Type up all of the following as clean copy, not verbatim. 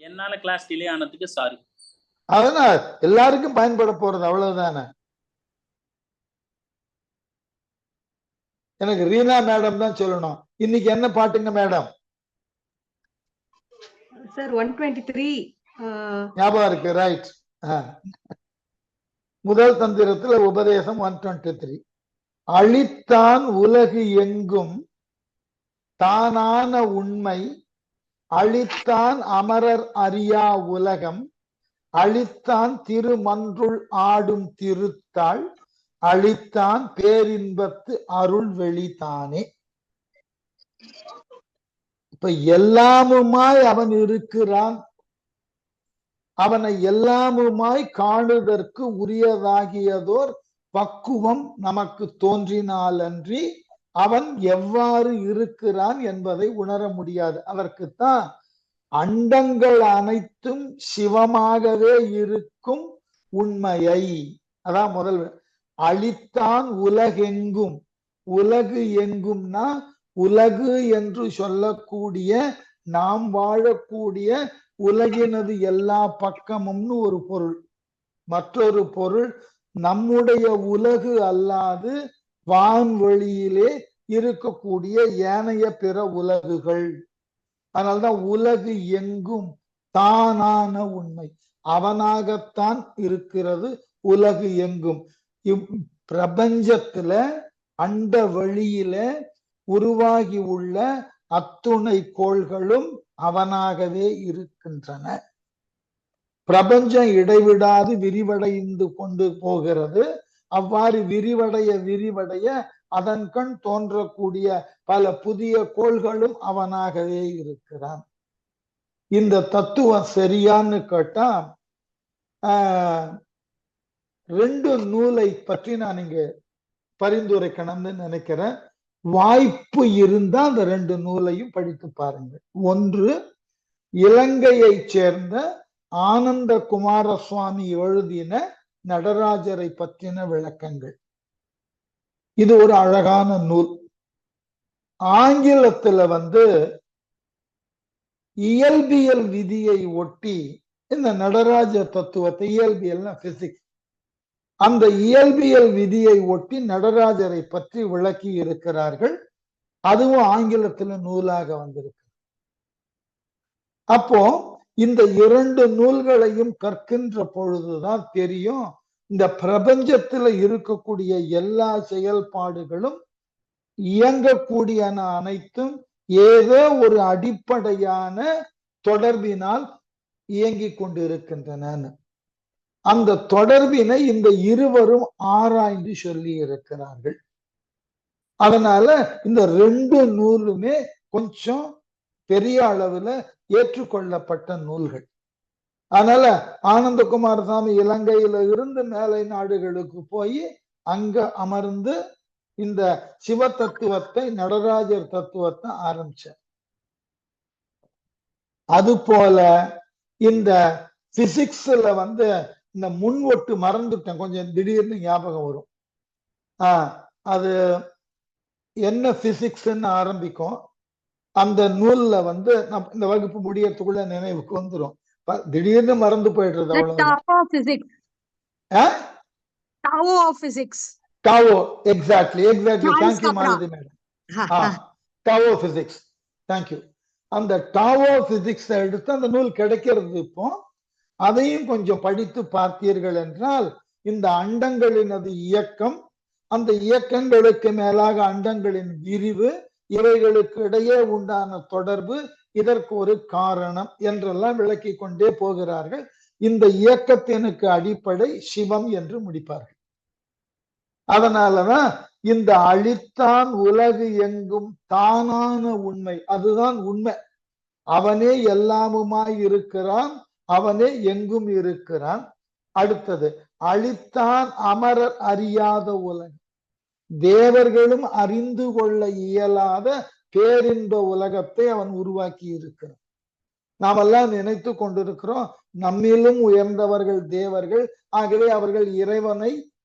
என்னால class delay ஆனதுக்கு sorry. அதனால எல்லாருக்கும் பயன்பட போறது அவ்வளவுதானே. எனக்கு ரீனா மேடம் தான் சொல்லணும். இன்னைக்கு என்ன பாட்டுங்க மேடம்? சார் 123 ஞாபகம் இருக்கு, ரைட். முதல் தந்திரத்துல உபதேசம் 123. அழித்தான் உலகு எங்கும் தானான உண்மை, அழித்தான் அமரர் அறியா உலகம், அழித்தான் திருமன்றுள் ஆடும் திருத்தாள், அழித்தான் பேரின்பத்து அருள் வெளித்தானே. இப்ப எல்லாமுமாய் அவன் இருக்கிறான். அவனை எல்லாமுமாய் காணுதற்கு உரியதாகியதோர் பக்குவம் நமக்கு தோன்றினாலன்றி அவன் எவ்வாறு இருக்கிறான் என்பதை உணர முடியாது. அதற்குத்தான் அண்டங்கள் அனைத்தும் சிவமாகவே இருக்கும் உண்மையை, அதான் முதல். அழித்தான் உலகெங்கும், உலகு எங்கும்னா உலகு என்று சொல்லக்கூடிய நாம் வாழக்கூடிய உலகினது எல்லா பக்கமும்னு ஒரு பொருள். மற்றொரு பொருள் நம்முடைய உலகு அல்லாது வான்வெளியிலே இருக்கக்கூடிய ஏனைய பிற உலகுகள். அதனால்தான் உலகு எங்கும் தானான உண்மை, அவனாகத்தான் இருக்கிறது உலகு எங்கும். பிரபஞ்சத்துல அண்ட வெளியில உருவாகி உள்ள அத்துணை கோள்களும் அவனாகவே இருக்கின்றன. பிரபஞ்சம் இடைவிடாது விரிவடைந்து கொண்டு போகிறது. அவ்வாறு விரிவடைய அதன் கண் தோன்றக்கூடிய பல புதிய கோள்களும் அவனாகவே இருக்கிறான். இந்த தத்துவம் சரியான்னு கேட்டா, ரெண்டு நூலை பற்றி நான் இங்க பரிந்துரைக்கணும்னு நினைக்கிறேன். வாய்ப்பு இருந்தா அந்த ரெண்டு நூலையும் படித்து பாருங்க. ஒன்று இலங்கையை சேர்ந்த ஆனந்த குமாரசுவாமி எழுதின நடராஜரை பற்றின விளக்கங்கள். இது ஒரு அழகான நூல். ஆங்கிலத்துல இயல்பியல் விதியை ஒட்டி இந்த நடராஜ தத்துவத்தை, இயல்பியல்னா பிசிக்ஸ், அந்த இயல்பியல் விதியை ஒட்டி நடராஜரை பற்றி விளக்கி இருக்கிறார்கள். அதுவும் ஆங்கிலத்துல நூலாக வந்திருக்கு. அப்போ இந்த இரண்டு நூல்களையும் கற்கின்ற பொழுதுதான் தெரியும், இந்த பிரபஞ்சத்துல இருக்கக்கூடிய எல்லா செயல்பாடுகளும் இயங்கக்கூடிய அனைத்தும் ஏதோ ஒரு அடிப்படையான தொடர்பினால் இயங்கிக் கொண்டிருக்கின்றன. அந்த தொடர்பினை இந்த இருவரும் ஆராய்ந்து சொல்லி இருக்கிறார்கள். அதனால இந்த ரெண்டு நூலுமே கொஞ்சம் பெரிய அளவுல ஏற்றுக்கொள்ளப்பட்ட நூல்கள். அதனால ஆனந்த குமாரசாமி இலங்கையில இருந்து மேலை நாடுகளுக்கு போய் அங்க அமர்ந்து இந்த சிவ தத்துவத்தை, நடராஜர் தத்துவத்தை ஆரம்பிச்சார். அது போல இந்த பிசிக்ஸ்ல இந்த முன்வொட்டு மறந்துட்டேன், கொஞ்சம் திடீர்னு ஞாபகம் வரும். அது என்ன பிசிக்ஸ்ன்னு ஆரம்பிக்கும். அந்த நூல்ல இந்த வகுப்பு முடியறதுக்குள்ள நினைவுக்கு வந்துடும். திடீர்னு மறந்து போயிடுறது. Tao, exactly. Thank you Malathi madam. Tao physics, thank you. அந்த டாவோ பிசிக்ஸ் எடுத்து அந்த நூல் கிடைக்கிறது. இப்போ அதையும் கொஞ்சம் படித்து பார்த்தீர்கள் என்றால் இந்த அண்டங்களினது இயக்கம், அந்த இயக்கங்களுக்கு மேலாக அண்டங்களின் விரிவு, இவைகளுக்கு இடையே உண்டான தொடர்பு, இதற்கு ஒரு காரணம் என்றெல்லாம் விளக்கி கொண்டே போகிறார்கள். இந்த இயக்கத்தினுக்கு அடிப்படை சிவம் என்று முடிப்பார்கள். அதனாலதான் இந்த அழித்தான் உலகு எங்கும் தானான உண்மை, அதுதான் உண்மை. அவனே எல்லாமுமாய் இருக்கிறான், அவனே எங்கும் இருக்கிறான். அடுத்தது அழித்தான் அமரர் அறியாத உலகம், தேவர்களும் அறிந்து கொள்ள இயலாத பேரின்ப உலகத்தை அவன் உருவாக்கி இருக்கிறான். நாமெல்லாம் நினைத்து கொண்டிருக்கிறோம் நம்மிலும் உயர்ந்தவர்கள் தேவர்கள், ஆகவே அவர்கள்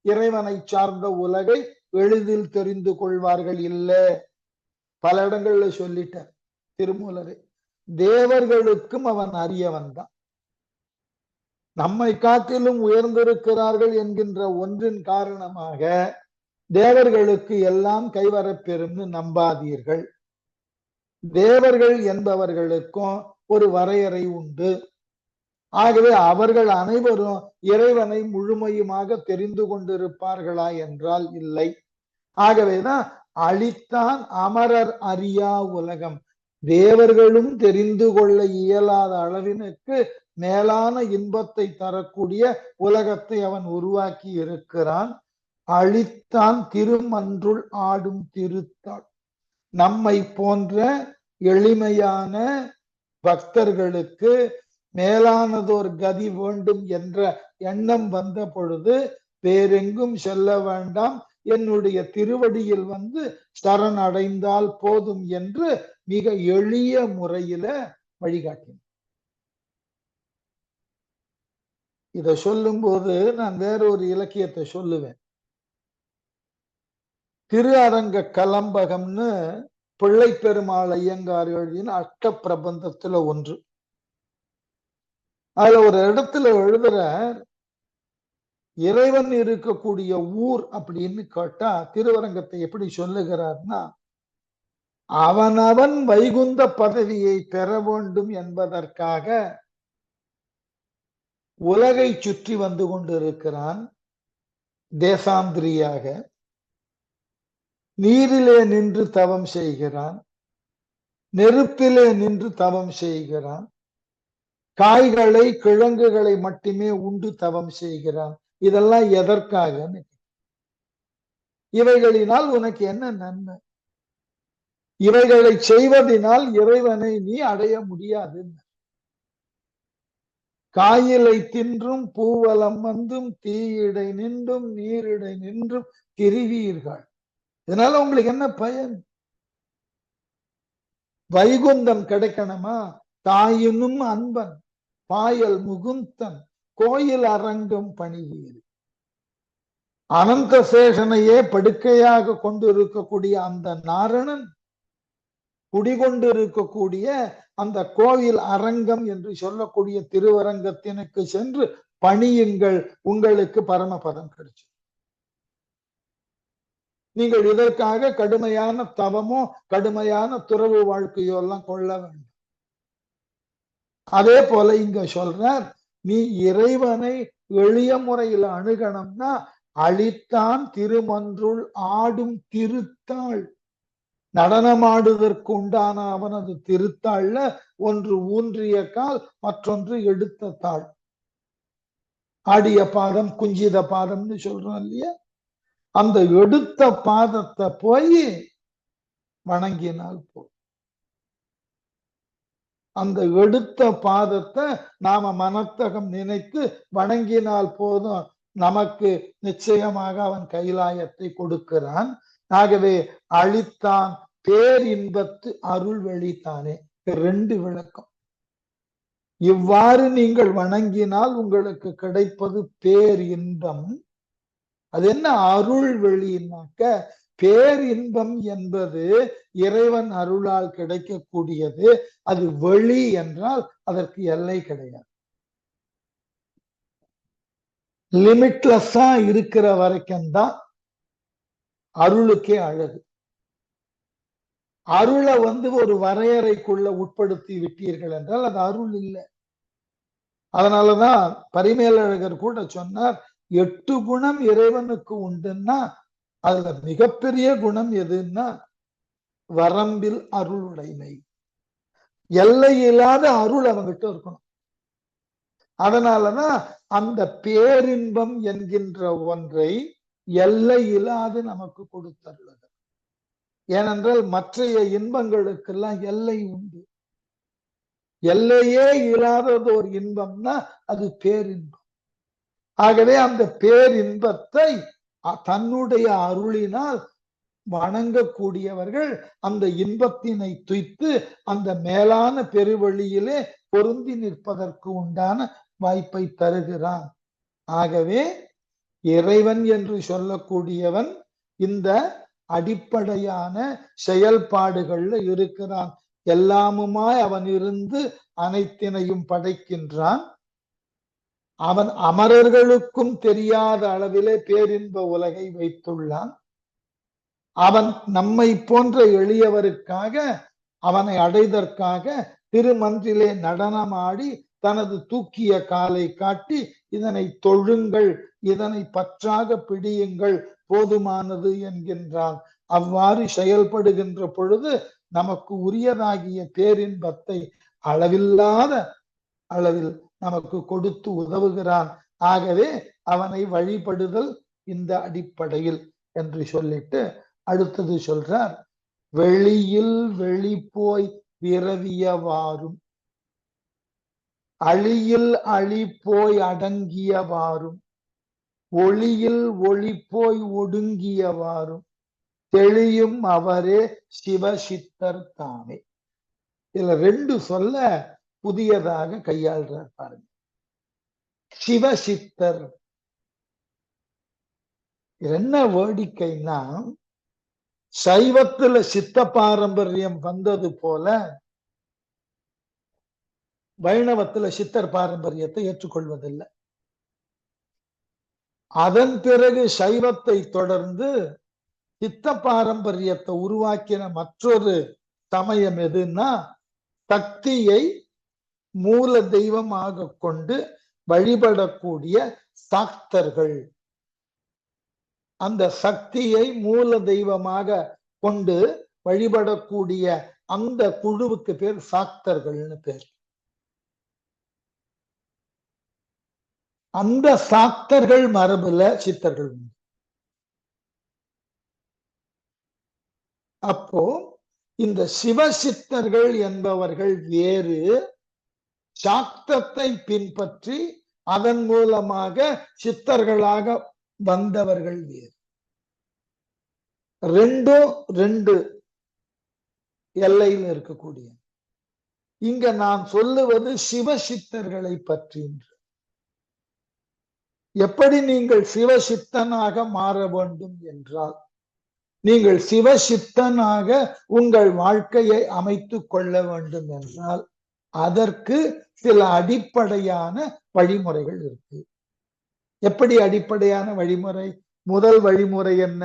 இறைவனை சார்ந்த உலகை எளிதில் தெரிந்து கொள்வார்கள். இல்லை, பல இடங்கள்ல சொல்லிட்டார் திருமூலரை. தேவர்களுக்கும் அவன் அரியவன் தான். நம்மை காட்டிலும் உயர்ந்திருக்கிறார்கள் என்கின்ற ஒன்றின் காரணமாக தேவர்களுக்கு எல்லாம் கைவரப்பெறும்னு நம்பாதீர்கள். தேவர்கள் என்பவர்களுக்கும் ஒரு வரையறை உண்டு. ஆகவே அவர்கள் அனைவரும் இறைவனை முழுமையுமாக தெரிந்து கொண்டிருப்பார்களா என்றால் இல்லை. ஆகவேதான் அழித்தான் அமரர் அறியா உலகம். தேவர்களும் தெரிந்து கொள்ள இயலாத அளவினுக்கு மேலான இன்பத்தை தரக்கூடிய உலகத்தை அவன் உருவாக்கி இருக்கிறான். அழித்தான் திருமன்றுள் ஆடும் திருத்தாள். நம்மை போன்ற எளிமையான பக்தர்களுக்கு மேலானதோர் கதி வேண்டும் என்ற எண்ணம் வந்த பொழுது வேறெங்கும் செல்ல வேண்டாம், என்னுடைய திருவடியில் வந்து சரண் அடைந்தால் போதும் என்று மிக எளிய முறையில வழிகாட்டினார். இத சொல்லும் போது நான் வேறொரு இலக்கியத்தை சொல்லுவேன். திரு அரங்க கலம்பகம்னு பிள்ளை பெருமாள் ஐயங்கார் எழுதின அஷ்ட பிரபந்தத்துல ஒன்று. அதுல ஒரு இடத்துல எழுதுற இறைவன் இருக்கக்கூடிய ஊர் அப்படின்னு கேட்டா திருவரங்கத்தை எப்படி சொல்லுகிறார்னா, அவனவன் வைகுந்த பதவியை பெற வேண்டும் என்பதற்காக உலகை சுற்றி வந்து கொண்டிருக்கிறான் தேசாந்திரியாக. நீரிலே நின்று தவம் செய்கிறான், நெருப்பிலே நின்று தவம் செய்கிறான், காய்களை கிழங்குகளை மட்டுமே உண்டு தவம் செய்கிறான். இதெல்லாம் எதற்காக? இவைகளினால் உனக்கு என்ன நன்மை? இவைகளை செய்வதனால் இறைவனை நீ அடைய முடியாது. காயிலை தின்றும் பூவலம் வந்தும் தீயிடை நின்றும் நீரிடை நின்றும் திரிவீர்கள். இதனால உங்களுக்கு என்ன பயன்? வைகுந்தம் கிடைக்கணுமா? தாயினும் அன்பன் பாயல் முகுந்தன் கோயில் அரங்கம் பணிவீர். அனந்த சேஷனையே படுக்கையாக கொண்டு இருக்கக்கூடிய அந்த நாரணன் குடிகொண்டு இருக்கக்கூடிய அந்த கோவில் அரங்கம் என்று சொல்லக்கூடிய திருவரங்கத்தினுக்கு சென்று பணியுங்கள், உங்களுக்கு பரமபதம் கிடைச்சு. நீங்கள் இதற்காக கடுமையான தவமோ கடுமையான துறவு வாழ்க்கையோ எல்லாம் கொள்ள வேண்டும். அதே போல இங்க சொல்றார், நீ இறைவனை எளிய முறையில் அணுகணும்னா அழித்தான் திருமன்றுள் ஆடும் திருத்தாள். நடனமாடுவதற்கு உண்டான அவனது திருத்தாள்ல ஒன்று ஊன்றிய கால், மற்றொன்று எடுத்த தாள். ஆடிய பாதம் குஞ்சித பாதம்னு சொல்றோம் இல்லையா? அந்த எடுத்த பாதத்தை போய் வணங்கினால் போதும். அந்த எடுத்த பாதத்தை நாம மனத்தகம் நினைத்து வணங்கினால் போதும், நமக்கு நிச்சயமாக அவன் கைலாயத்தை கொடுக்கிறான். ஆகவே அழித்தான் பேரின்பத்து அருள் வெளித்தானே. ரெண்டு விளக்கம். இவ்வாறு நீங்கள் வணங்கினால் உங்களுக்கு கிடைப்பது பேரின்பம். அது என்ன அருள் வெளினாக்க, பேரின்பம் என்பது இறைவன் அருளால் கிடைக்கக்கூடியது. அது வெளி என்றால் அதற்கு எல்லை கிடையாது. லிமிட்லெஸ்ஸா இருக்கிற வரைக்கும் தான் அருளுக்கே அழகு. அருளை ஒரு வரையறைக்குள்ள உட்படுத்தி விட்டீர்கள் என்றால் அது அருள் இல்லை. அதனாலதான் பரிமேலழகர் கூட சொன்னார், 8 குணம் இறைவனுக்கு உண்டுன்னா அதுல மிகப்பெரிய குணம் எதுன்னா வரம்பில் அருளுடைமை. எல்லை இல்லாத அருள் அவங்கிட்ட இருக்கணும். அதனாலதான் அந்த பேரின்பம் என்கின்ற ஒன்றை எல்லை இல்லாது நமக்கு கொடுத்தருளது. ஏனென்றால் மற்றைய இன்பங்களுக்கெல்லாம் எல்லை உண்டு. எல்லையே இல்லாதது ஒரு இன்பம்னா அது பேரின்பம். ஆகவே அந்த பேரின்பத்தை தன்னுடைய அருளினால் வணங்கக்கூடியவர்கள் அந்த இன்பத்தினை துய்த்து அந்த மேலான பெருவழியிலே பொருந்தி நிற்பதற்கு உண்டான வாய்ப்பை தருகிறான். ஆகவே இறைவன் என்று சொல்லக்கூடியவன் இந்த அடிப்படையான செயல்பாடுகள்ல இருக்கிறான். எல்லாமுமாய் அவன் இருந்து அனைத்தினையும் படைக்கின்றான். அவன் அமரர்களுக்கும் தெரியாத அளவிலே பேரின்ப உலகை வைத்துள்ளான். அவன் நம்மை போன்ற எளியவருக்காக, அவனை அடைதற்காக திருமன்றிலே நடனமாடி தனது தூக்கிய காலை காட்டி இதனை தொழுங்கள், இதனை பற்றாக பிடியுங்கள், போதுமானது என்கின்றான். அவ்வாறு செயல்படுகின்ற பொழுது நமக்கு உரியதாகிய பேரின்பத்தை அளவில்லாத அளவில் நமக்கு கொடுத்து உதவுகிறான். ஆகவே அவனை வழிபடுதல் இந்த அடிப்படையில் என்று சொல்லிட்டு அடுத்தது சொல்றார், வெளியில் வெளி போய் விரவியவாறும் அழியில் அழி போய் அடங்கியவாறும் ஒளியில் ஒளி போய் ஒடுங்கியவாறும் தெளியும் அவரே சிவசித்தர் தாமே. இதுல ரெண்டு சொல்ல புதியதாக கையாள்றார் பாருங்க. சிவசித்தர் என்ன வேடிக்கைன்னா, சைவத்துல சித்த பாரம்பரியம் வந்தது போல வைணவத்துல சித்தர் பாரம்பரியத்தை ஏற்றுக்கொள்வதில்லை. அதன் பிறகு சைவத்தை தொடர்ந்து சித்த பாரம்பரியத்தை உருவாக்கின மற்றொரு சமயம் எதுன்னா, சக்தியை மூல தெய்வமாக கொண்டு வழிபடக்கூடிய சாக்தர்கள். அந்த சக்தியை மூல தெய்வமாக கொண்டு வழிபடக்கூடிய அந்த குழுவுக்கு பேர் சாக்தர்கள்னு பேர். அந்த சாக்தர்கள் மரபுல சித்தர்கள். அப்போ இந்த சிவசித்தர்கள் என்பவர்கள் வேறு, சாக்தத்தை பின்பற்றி அதன் மூலமாக சித்தர்களாக வந்தவர்கள் வேறு. ரெண்டும் ரெண்டு எல்லையில் இருக்கக்கூடிய. இங்க நான் சொல்லுவது சிவசித்தர்களை பற்றி. எப்படி நீங்கள் சிவசித்தனாக மாற வேண்டும் என்றால், நீங்கள் சிவசித்தனாக உங்கள் வாழ்க்கையை அமைத்துக் கொள்ள வேண்டும் என்றால் அதற்கு சில அடிப்படையான வழிமுறைகள் இருக்கு. எப்படி அடிப்படையான வழிமுறை? முதல் வழிமுறை என்ன?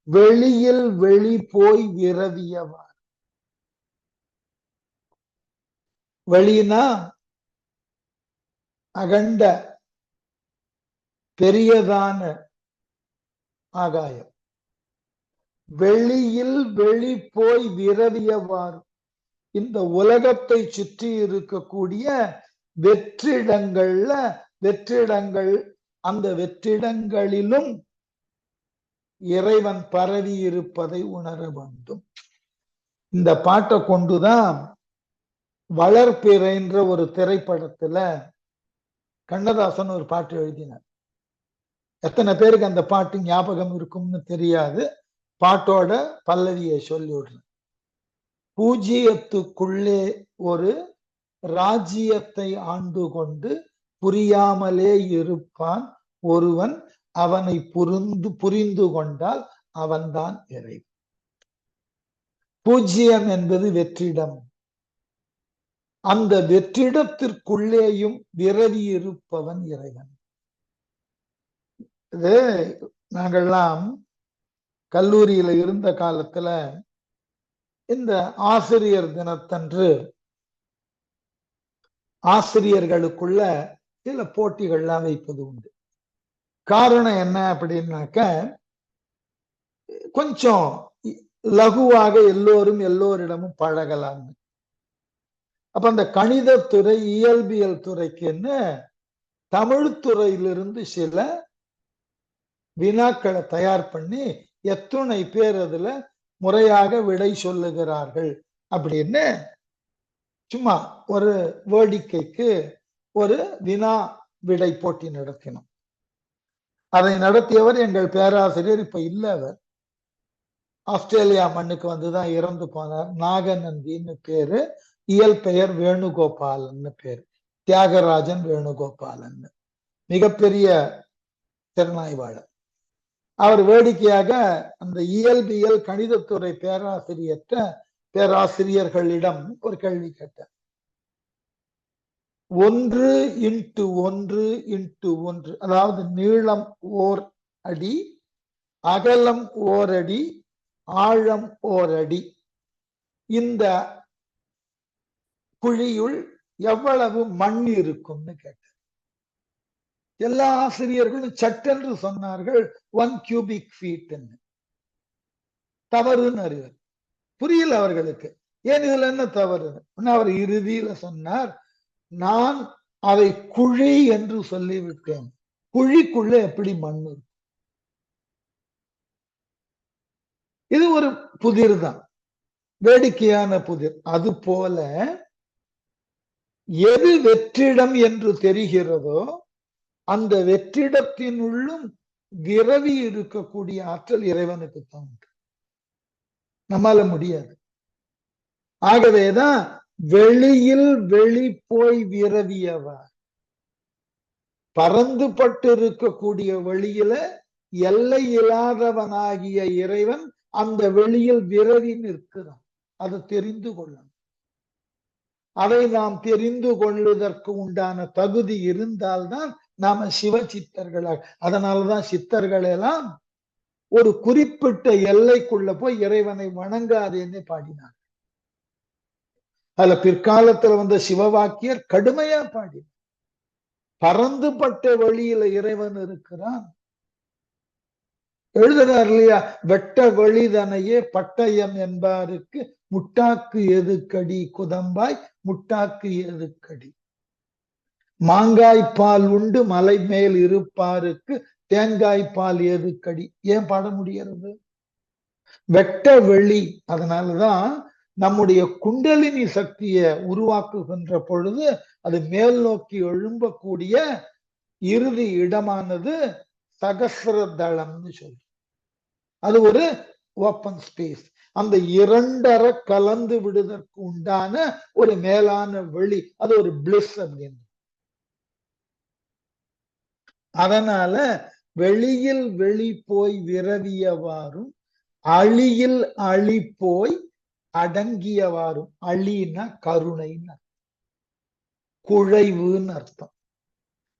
வெளியில் வெளி போய் விரவியவாறு. வெளினா அகண்ட பெரியதான ஆகாயம். வெளியில் வெளி போய் விரவியவாறு இந்த உலகத்தை சுற்றி இருக்கக்கூடிய வெற்றிடங்கள், அந்த வெற்றிடங்களிலும் இறைவன் பரவி இருப்பதை உணர வேண்டும். இந்த பாட்டை கொண்டுதான் வளர்ப்பிறைன்ற ஒரு திரைப்படத்துல கண்ணதாசன் ஒரு பாட்டு எழுதினார். எத்தனை பேருக்கு அந்த பாட்டு ஞாபகம் இருக்கும்னு தெரியாது. பாட்டோட பல்லவியை சொல்லி விடுறேன். பூஜ்ஜியத்துக்குள்ளே ஒரு ராஜ்யத்தை ஆண்டு கொண்டு புரியாமலே இருப்பான் ஒருவன், அவனை புரிந்து கொண்டால் அவன்தான் இறைவன். பூஜ்ஜியம் என்பது வெற்றிடம். அந்த வெற்றிடத்திற்குள்ளேயும் விரவி இருப்பவன் இறைவன். இது நாங்கள்லாம் கல்லூரியில இருந்த காலத்துல இந்த ஆசிரியர் தினத்தன்று ஆசிரியர்களுக்குள்ள சில போட்டிகள்லாம் வைப்பது உண்டு. காரணம் என்ன அப்படின்னாக்க, கொஞ்சம் லகுவாக எல்லோரிடமும் பழகலாம். அப்ப அந்த கணிதத்துறை, இயல்பியல் துறைக்குன்னு தமிழ் துறையிலிருந்து சில வினாக்களை தயார் பண்ணி எத்தனை பேர் அதுல முறையாக விடை சொல்லுகிறார்கள் அப்படின்னு சும்மா ஒரு வேடிக்கைக்கு ஒரு வினா விடை போட்டி நடத்தினோம். அதை நடத்தியவர் எங்கள் பேராசிரியர், இப்ப இல்ல, அவர் ஆஸ்திரேலியா மண்ணுக்கு வந்துதான் இறந்து போனார். நாகநந்தின்னு பேரு, இயல் பெயர் வேணுகோபாலன் பேரு, தியாகராஜன் வேணுகோபாலன், மிகப்பெரிய திறனாய்வாளர். அவர் வேடிக்கையாக அந்த இயல்பியல் கணிதத்துறை பேராசிரியர்கிட்ட பேராசிரியர்களிடம் ஒரு கேள்வி கேட்டார். 1 × 1 × 1, அதாவது நீளம் ஓர் அடி, அகலம் ஓர் அடி, ஆழம் ஓர் அடி, இந்த குழியுள் எவ்வளவு மண் இருக்கும்னு கேட்டார். எல்லா ஆசிரியர்களும் சட்டென்று சொன்னார்கள் 1 cubic feet. தவறுன்னு அறிவர். புரியல அவர்களுக்கு. ஏன் இதுல என்ன தவறு? அவர் இறுதியில சொன்னார், நான் அதை குழி என்று சொல்லிவிட்டேன், குழிக்குள்ள எப்படி மண் இருக்கும்? இது ஒரு புதிர் தான், வேடிக்கையான புதிர். அது போல எது வெற்றிடம் என்று தெரிகிறதோ அந்த வெற்றிடத்தினுள்ளும் விரவி இருக்கக்கூடிய ஆற்றல் இறைவனுக்கு தான் உண்டு, நம்மால முடியாது. ஆகவேதான் வெளியில் வெளி போய் விரவியவர், பறந்து பட்டு இருக்கக்கூடிய வெளியில எல்லை இல்லாதவனாகிய இறைவன் அந்த வெளியில் விரவி நிற்கிறான். அதை தெரிந்து கொள்ளணும். அதை நாம் தெரிந்து கொள்வதற்கு உண்டான தகுதி இருந்தால்தான் நாம சிவ சித்தர்களாக. அதனாலதான் சித்தர்கள் எல்லாம் ஒரு குறிப்பிட்ட எல்லைக்குள்ள போய் இறைவனை வணங்காதேன்னு பாடினார். அதுல பிற்காலத்துல வந்த சிவவாக்கியர் கடுமையா பாடினார். பறந்து பட்ட வழியில இறைவன் இருக்கிறான். எழுதுறார் இல்லையா, வெட்ட வழிதனையே பட்டயம் என்பாருக்கு முட்டாக்கு எதுக்கடி குதம்பாய் முட்டாக்கு எதுக்கடி, மாங்காய்ப்பால் உண்டு மலை மேல் இருப்பாருக்கு தேங்காய்ப்பால் எதுக்கடி. ஏன் பாட முடிகிறது? வெட்ட வெளி. அதனாலதான் நம்முடைய குண்டலினி சக்தியை உருவாக்குகின்ற பொழுது அது மேல் நோக்கி எழும்பக்கூடிய இறுதி இடமானது சகஸ்ர தளம்னு சொல்லு. அது ஒரு ஓப்பன் ஸ்பேஸ். அந்த இரண்டரை கலந்து விடுவதற்கு உண்டான ஒரு மேலான வெளி, அது ஒரு பிளிஸ் அப்படின்னு. அதனால வெளியில் வெளி போய் விரவியவாறும் அழியில் அழி போய் அடங்கியவாறும். அழின்னா கருணைன்னு, குழைவுன்னு அர்த்தம்.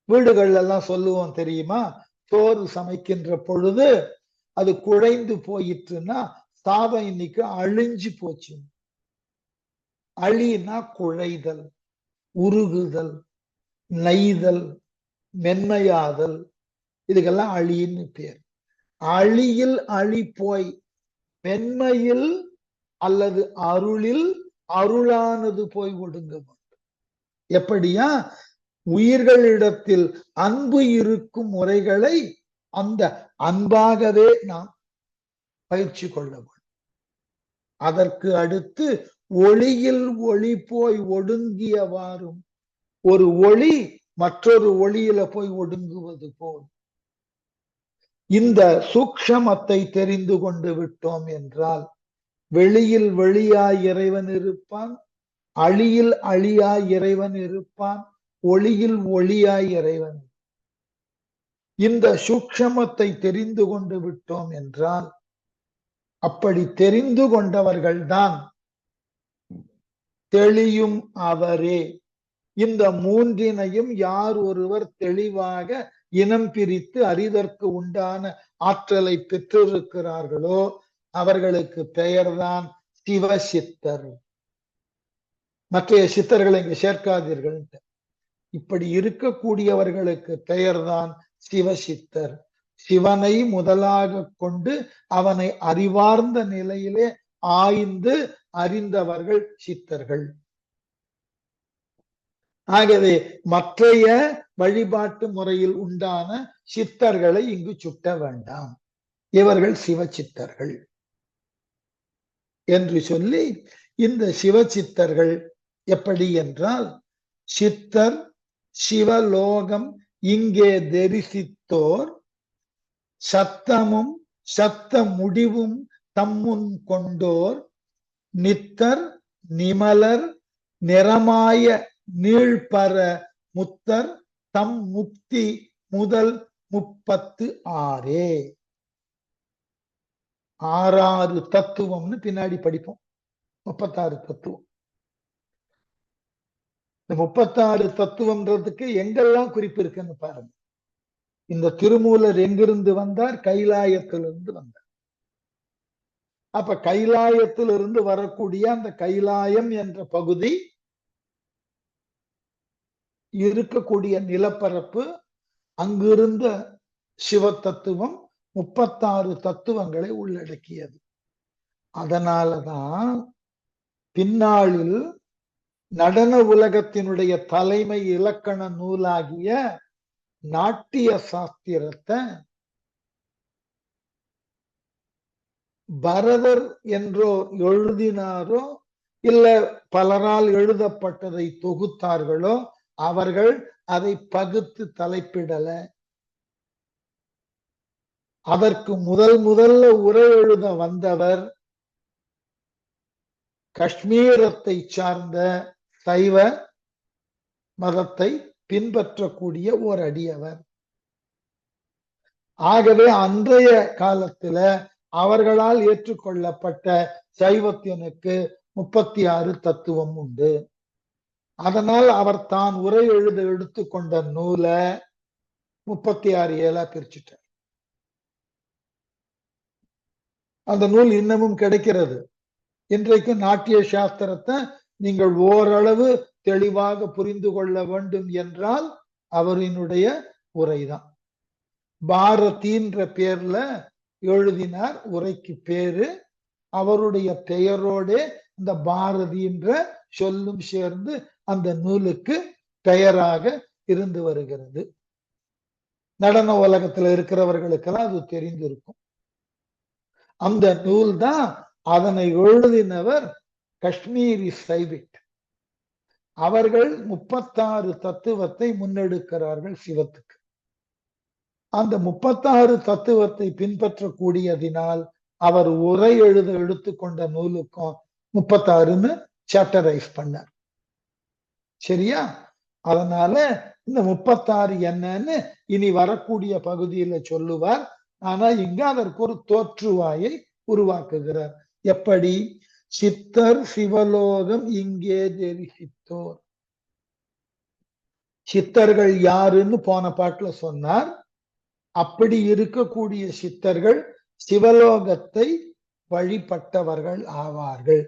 வீடுகள் எல்லாம் சொல்லுவோம் தெரியுமா, சோறு சமைக்கின்ற பொழுது அது குழைந்து போயிட்டுன்னா சாதம் இன்னைக்கு அழிஞ்சு போச்சு. அழினா குழைதல், உருகுதல், நெய்தல், மென்மையாதல், இதுக்கெல்லாம் அழின்னு பேர். அழியில் அழி போய், மென்மையில் அல்லது அருளில் அருளானது போய் ஒடுங்க வேண்டும். எப்படியா, உயிர்களிடத்தில் அன்பு இருக்கும் முறைகளை அந்த அன்பாகவே நாம் பயிற்சி கொள்ள வேண்டும். அதற்கு அடுத்து ஒளியில் ஒளி போய் ஒடுங்கியவாறும், ஒரு ஒளி மற்றொரு ஒளியில போய் ஒடுங்குவது போல். இந்த சூக்ஷமத்தை தெரிந்து கொண்டு விட்டோம் என்றால் வெளியில் வெளியாய் இறைவன் இருப்பான், அழியில் அழியாய் இறைவன் இருப்பான், ஒளியில் ஒளியாய் இறைவன். இந்த சூக்ஷமத்தை தெரிந்து கொண்டு விட்டோம் என்றால், அப்படி தெரிந்து கொண்டவர்கள்தான் தெளியும் அவரே. இந்த மூன்றினையும் யார் ஒருவர் தெளிவாக இனம் பிரித்து அறிதற்கு உண்டான ஆற்றலை பெற்றிருக்கிறார்களோ அவர்களுக்கு பெயர்தான் சிவசித்தர். மற்ற சித்தர்களை இங்கு சேர்க்காதீர்கள். இப்படி இருக்கக்கூடியவர்களுக்கு பெயர்தான் சிவசித்தர். சிவனை முதலாக கொண்டு அவனை அறிவார்ந்த நிலையிலே ஆய்ந்து அறிந்தவர்கள் சித்தர்கள். ஆகவே மற்றைய வழிபாட்டு முறையில் உண்டான சித்தர்களை இங்கு சுட்ட வேண்டாம், இவர்கள் சிவசித்தர்கள் என்று சொல்லி, இந்த சிவசித்தர்கள் எப்படி என்றால், சித்தர் சிவலோகம் இங்கே தரிசித்தோர் சத்தமும் சத்த முடிவும் தம்முன் கொண்டோர் நித்தர் நிமலர் நிறமாய நீழ்பர முத்தர் தம் முக்தி முதல் 36. 6 தத்துவம்னு பின்னாடி படிப்போம். 36 தத்துவம். இந்த 36 தத்துவம்ன்றதுக்கு எங்கெல்லாம் குறிப்பு இருக்குன்னு பாருங்க. இந்த திருமூலர் எங்கிருந்து வந்தார்? கைலாயத்திலிருந்து வந்தார். அப்ப கைலாயத்திலிருந்து வரக்கூடிய அந்த கைலாயம் என்ற பகுதி இருக்கக்கூடிய நிலப்பரப்பு, அங்கிருந்த சிவ தத்துவம் 36 தத்துவங்களை உள்ளடக்கியது. அதனாலதான் பின்னாளில் நடன உலகத்தினுடைய தலைமை இலக்கண நூலாகிய நாட்டிய சாஸ்திரத்தை பரதர் என்றோ எழுதினாரோ இல்ல பலரால் எழுதப்பட்டதை தொகுத்தார்களோ அவர்கள் அதை பகுத்து தலைப்பிடல. அதற்கு முதல்ல உரை எழுத வந்தவர் காஷ்மீரத்தை சார்ந்த சைவ மதத்தை பின்பற்றக்கூடிய ஓர் அடியவர். ஆகவே அன்றைய காலத்துல அவர்களால் ஏற்றுக்கொள்ளப்பட்ட சைவத்தினுக்கு 36 தத்துவம் உண்டு. அதனால் அவர் தான் உரை எழுத எடுத்துக்கொண்ட நூலை 36 ஏழா பிரிச்சுட்டார். அந்த நூல் இன்னமும் கிடைக்கிறது. இன்றைக்கு நாட்டிய சாஸ்திரத்தை நீங்கள் ஓரளவு தெளிவாக புரிந்து கொள்ள வேண்டும் என்றால் அவரினுடைய உரைதான். பாரதின்ற பேர்ல எழுதினார். உரைக்கு பேரு அவருடைய பெயரோட இந்த பாரதின்ற சொல்லும் சேர்ந்து அந்த நூலுக்கு பெயராக இருந்து வருகிறது. நடன உலகத்துல இருக்கிறவர்களுக்கெல்லாம் அது தெரிந்திருக்கும். அந்த நூல் தான். அதனை எழுதினவர் காஷ்மீரி சைவிட். அவர்கள் 36 தத்துவத்தை முன்னெடுக்கிறார்கள் சிவத்துக்கு. அந்த 36 தத்துவத்தை பின்பற்றக்கூடியதினால் அவர் உரை எழுத எடுத்துக்கொண்ட நூலுக்கும் 36ன்னு சாப்டரைஸ் பண்ணார். சரியா? அதனால இந்த 36 என்னன்னு இனி வரக்கூடிய பகுதியில சொல்லுவார். ஆனா இங்க அதற்கு ஒரு தோற்றுவாயை உருவாக்குகிறார். எப்படி? சித்தர் சிவலோகம் இங்கே தரிசித்தோர். சித்தர்கள் யாருன்னு போன பாட்டுல சொன்னார். அப்படி இருக்கக்கூடிய சித்தர்கள் சிவலோகத்தை வழிபட்டவர்கள் ஆவார்கள்.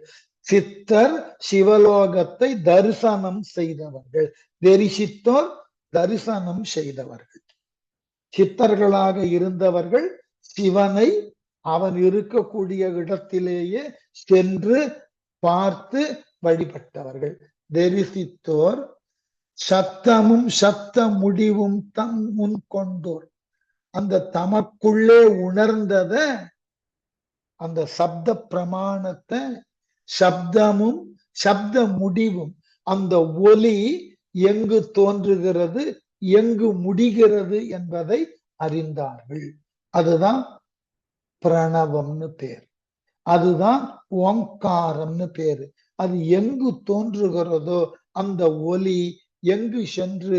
சித்தர் சிவலோகத்தை தரிசனம் செய்தவர்கள். தரிசித்தோர் தரிசனம் செய்தவர்கள். சித்தர்களாக இருந்தவர்கள் சிவனை அவன் இருக்கக்கூடிய இடத்திலேயே சென்று பார்த்து வழிபட்டவர்கள். தரிசித்தோர் சத்தமும் சத்த முடிவும் தம் முன் கொண்டோர். அந்த தமக்குள்ளே உணர்ந்தத அந்த சப்த பிரமாணத்தை, சப்தமும் சப்த முடிவும், அந்த ஒலி எங்கு தோன்றுகிறது எங்கு முடிகிறது என்பதை அறிந்தார்கள். அதுதான் பிரணவம்னு பேர். அதுதான் ஓங்காரம்னு பேரு. அது எங்கு தோன்றுகிறதோ அந்த ஒலி எங்கு சென்று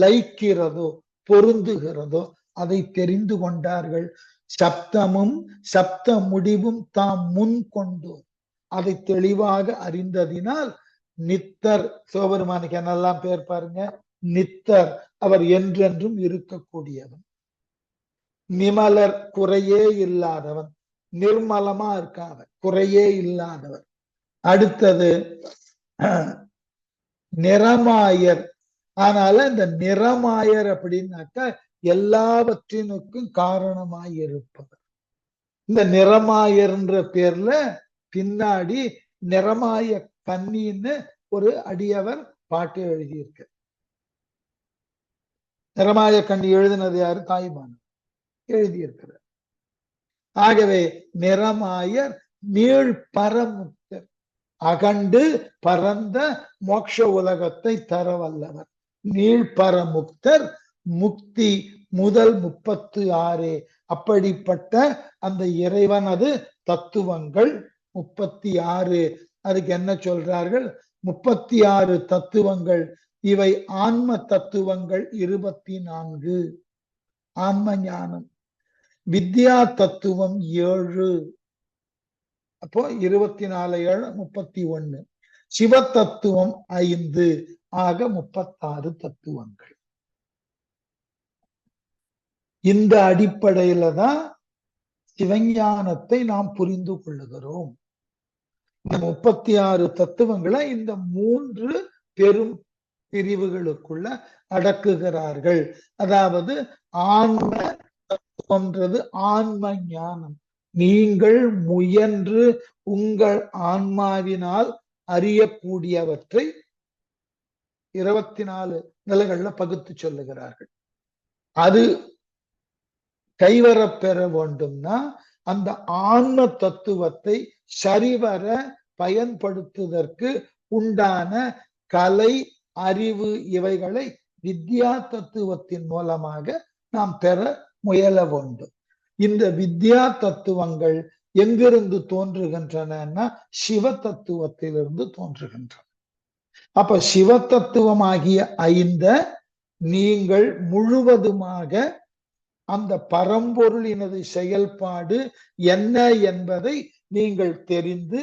லயிக்கிறதோ பொருந்துகிறதோ அதை தெரிந்து கொண்டார்கள். சப்தமும் சப்த முடிவும் தாம் முன் கொண்டோர். அதை தெளிவாக அறிந்ததினால் நித்தர், சிவபெருமானுக்கு என்னெல்லாம் பேர் பாருங்க. நித்தர், அவர் என்றென்றும் இருக்கக்கூடியவன். நிமலர், குறையே இல்லாதவன். நிர்மலமா இருக்காவன், குறையே இல்லாதவர். அடுத்தது நிறமாயர். ஆனால இந்த நிறமாயர் அப்படின்னாக்கா எல்லாவற்றினுக்கும் காரணமாய் இருப்பவர். இந்த நிறமாயர்ன்ற பேர்ல பின்னாடி நிறமாய கன்னின்னு ஒரு அடியவர் பாட்டு எழுதியிருக்கு. நிறமாய கண்ணி எழுதினது யாரு? தாய்மானவர் எழுதியிருக்கிறார். ஆகவே நிறமாயர் நீள் பரமுக்தர், அகண்டு பரந்த மோட்ச உலகத்தை தர வல்லவர். நீள் பரமுக்தர், முக்தி முதல் 36. அப்படிப்பட்ட அந்த இறைவனது தத்துவங்கள் 36. அதுக்கு என்ன சொல்றார்கள்? 36 தத்துவங்கள். இவை ஆன்ம தத்துவங்கள் 24. ஆன்ம ஞானம். வித்யா தத்துவம் 7. அப்போ 24 7 31. சிவ தத்துவம் 5 ஆக 36 தத்துவங்கள். இந்த அடிப்படையில தான் சிவஞானத்தை நாம் புரிந்து கொள்ளுகிறோம். இந்த 36 தத்துவங்களை இந்த 3 பெரும் பிரிவுகளுக்குள்ள அடக்குகிறார்கள். அதாவது ஆன்ம தத்துவம்ன்றது ஆன்ம ஞானம். நீங்கள் முயன்று உங்கள் ஆன்மாவினால் அறியக்கூடியவற்றை 24 நிலைகள்ல பகுத்து சொல்லுகிறார்கள். அது கைவரப் பெற வேண்டும்னா அந்த ஆன்ம தத்துவத்தை சரிவர பயன்படுத்துவதற்கு உண்டான கலை, அறிவு இவைகளை வித்யா தத்துவத்தின் மூலமாக நாம் பெற முயல வேண்டும். இந்த வித்யா தத்துவங்கள் எங்கிருந்து தோன்றுகின்றன? சிவ தத்துவத்திலிருந்து தோன்றுகின்றன. அப்ப சிவ தத்துவமாகிய 5 நீங்கள் முழுவதுமாக அந்த பரம்பொருளினது செயல்பாடு என்ன என்பதை நீங்கள் தெரிந்து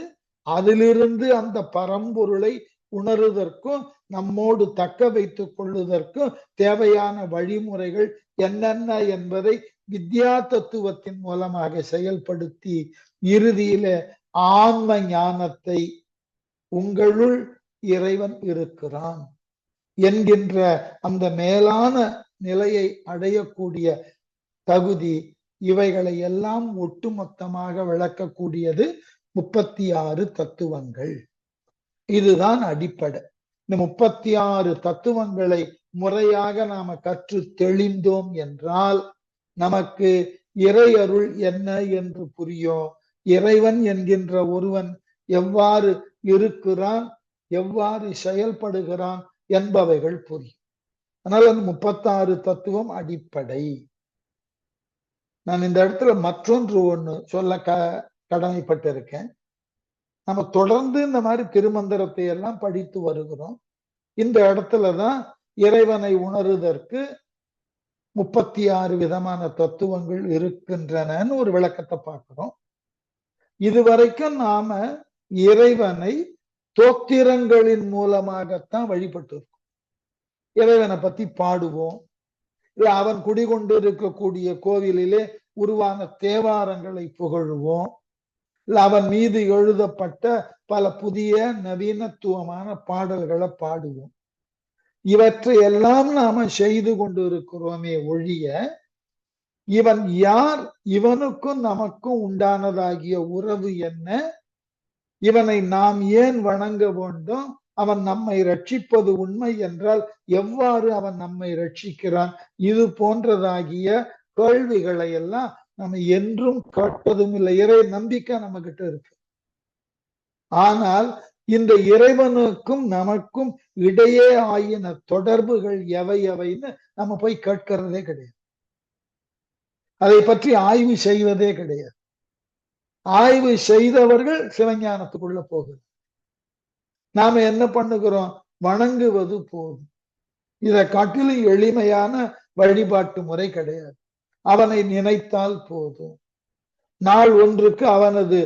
அதிலிருந்து அந்த பரம்பொருளை உணருவதற்கும் நம்மோடு தக்க வைத்துக் கொள்வதற்கும் தேவையான வழிமுறைகள் என்னென்ன என்பதை வித்யா தத்துவத்தின் மூலமாக செயல்படுத்தி இறுதியில ஆன்ம ஞானத்தை உங்களுள் இறைவன் இருக்கிறான் என்கின்ற அந்த மேலான நிலையை அடையக்கூடிய தகுதி, இவைகளை எல்லாம் ஒட்டுமொத்தமாக விளக்கக்கூடியது 36 தத்துவங்கள். இதுதான் அடிப்படை. இந்த 36 தத்துவங்களை முறையாக நாம கற்று தெளிந்தோம் என்றால் நமக்கு இறை அருள் என்ன என்று புரியும். இறைவன் என்கின்ற ஒருவன் எவ்வாறு இருக்கிறான், எவ்வாறு செயல்படுகிறான் என்பவைகள் புரியும். அதனால 36 தத்துவம் அடிப்படை. நான் இந்த இடத்துல மற்றொன்று ஒண்ணு சொல்ல கடமைப்பட்டிருக்கேன். நம்ம தொடர்ந்து இந்த மாதிரி திருமந்திரத்தை எல்லாம் படித்து வருகிறோம். இந்த இடத்துலதான் இறைவனை உணருவதற்கு 36 விதமான தத்துவங்கள் இருக்கின்றனன்னு ஒரு விளக்கத்தை பார்க்கிறோம். இதுவரைக்கும் நாம இறைவனை தோத்திரங்களின் மூலமாகத்தான் வழிபட்டு இருக்கோம். இறைவனை பத்தி பாடுவோம், இல்ல அவன் குடிகொண்டு இருக்கக்கூடிய கோவிலிலே உருவான தேவாரங்களை புகழுவோம், இல்ல அவன் மீது எழுதப்பட்ட பல புதிய நவீனத்துவமான பாடல்களை பாடுவோம். இவற்றை எல்லாம் நாம செய்து கொண்டு இருக்கிறோமே ஒழிய இவன் யார், இவனுக்கும் நமக்கும் உண்டானதாகிய உறவு என்ன, இவனை நாம் ஏன் வணங்க வேண்டும், அவன் நம்மை ரட்சிப்பது உண்மை என்றால் எவ்வாறு அவன் நம்மை ரட்சிக்கிறான், இது போன்றதாகிய கேள்விகளை எல்லாம் நம்ம என்றும் கேட்பதும் இல்லை. இறை நம்பிக்கை நம்ம கிட்ட இருக்கு. ஆனால் இந்த இறைவனுக்கும் நமக்கும் இடையே ஆயின தொடர்புகள் எவை எவைன்னு நம்ம போய் கேட்கிறதே கிடையாது. அதை பற்றி ஆய்வு செய்வதே கிடையாது. ஆய்வு செய்தவர்கள் சிவஞானத்துக்குள்ள போகுது. நாம என்ன பண்ணுகிறோம்? வணங்குவது போதும். இதை காட்டிலும் எளிமையான வழிபாட்டு முறை கிடையாது. அவனை நினைத்தால் போதும். நாள் ஒன்றுக்கு அவனது